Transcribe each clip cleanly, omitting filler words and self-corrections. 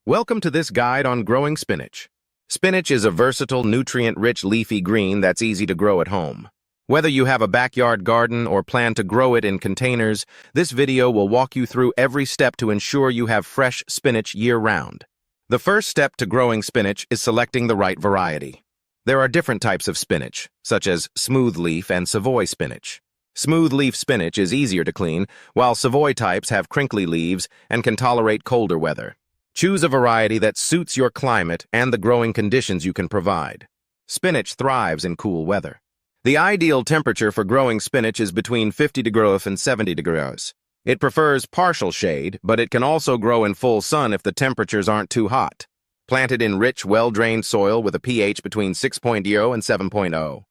Welcome to this guide on growing spinach. Spinach is a versatile, nutrient-rich leafy green that's easy to grow at home. Whether you have a backyard garden or plan to grow it in containers, this video will walk you through every step to ensure you have fresh spinach year-round. The first step to growing spinach is selecting the right variety. There are different types of spinach, such as smooth leaf and Savoy spinach. Smooth leaf spinach is easier to clean, while Savoy types have crinkly leaves and can tolerate colder weather. Choose a variety that suits your climate and the growing conditions you can provide. Spinach thrives in cool weather. The ideal temperature for growing spinach is between 50 degrees and 70 degrees. It prefers partial shade, but it can also grow in full sun if the temperatures aren't too hot. Planted in rich, well-drained soil with a pH between 6.0 and 7.0.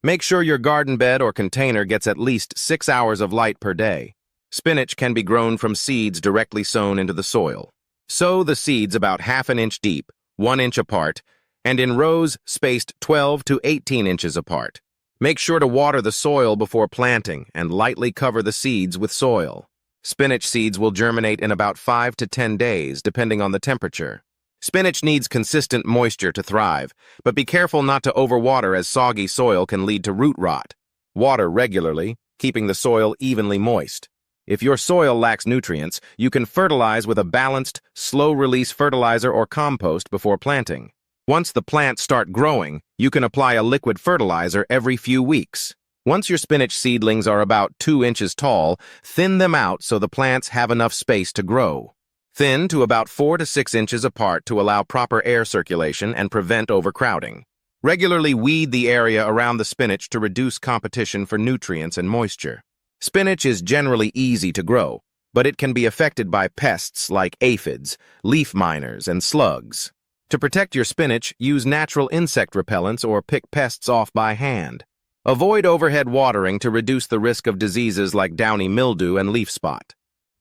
Make sure your garden bed or container gets at least 6 hours of light per day. Spinach can be grown from seeds directly sown into the soil. Sow the seeds about half an inch deep, 1 inch apart, and in rows spaced 12 to 18 inches apart. Make sure to water the soil before planting and lightly cover the seeds with soil. Spinach seeds will germinate in about 5 to 10 days, depending on the temperature. Spinach needs consistent moisture to thrive, but be careful not to overwater as soggy soil can lead to root rot. Water regularly, keeping the soil evenly moist. If your soil lacks nutrients, you can fertilize with a balanced, slow-release fertilizer or compost before planting. Once the plants start growing, you can apply a liquid fertilizer every few weeks. Once your spinach seedlings are about 2 inches tall, thin them out so the plants have enough space to grow. Thin to about 4 to 6 inches apart to allow proper air circulation and prevent overcrowding. Regularly weed the area around the spinach to reduce competition for nutrients and moisture. Spinach is generally easy to grow, but it can be affected by pests like aphids, leaf miners, and slugs. To protect your spinach, use natural insect repellents or pick pests off by hand. Avoid overhead watering to reduce the risk of diseases like downy mildew and leaf spot.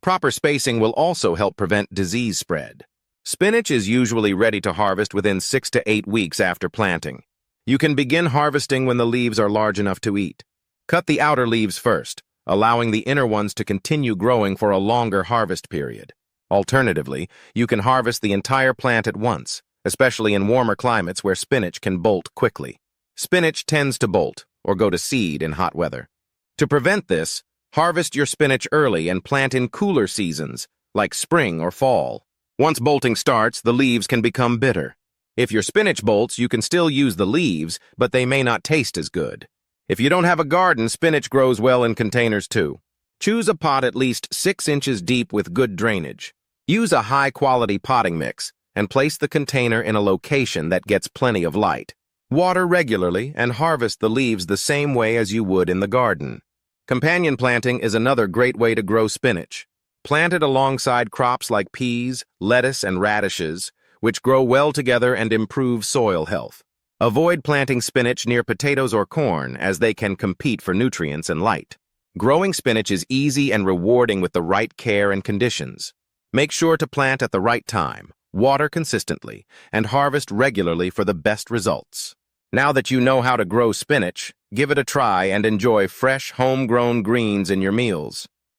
Proper spacing will also help prevent disease spread. Spinach is usually ready to harvest within 6 to 8 weeks after planting. You can begin harvesting when the leaves are large enough to eat. Cut the outer leaves first, allowing the inner ones to continue growing for a longer harvest period. Alternatively, you can harvest the entire plant at once, especially in warmer climates where spinach can bolt quickly. Spinach tends to bolt or go to seed in hot weather. To prevent this, harvest your spinach early and plant in cooler seasons, like spring or fall. Once bolting starts, the leaves can become bitter. If your spinach bolts, you can still use the leaves, but they may not taste as good. If you don't have a garden, spinach grows well in containers too. Choose a pot at least 6 inches deep with good drainage. Use a high-quality potting mix and place the container in a location that gets plenty of light. Water regularly and harvest the leaves the same way as you would in the garden. Companion planting is another great way to grow spinach. Plant it alongside crops like peas, lettuce, and radishes, which grow well together and improve soil health. Avoid planting spinach near potatoes or corn, as they can compete for nutrients and light. Growing spinach is easy and rewarding with the right care and conditions. Make sure to plant at the right time, water consistently, and harvest regularly for the best results. Now that you know how to grow spinach, give it a try and enjoy fresh, homegrown greens in your meals.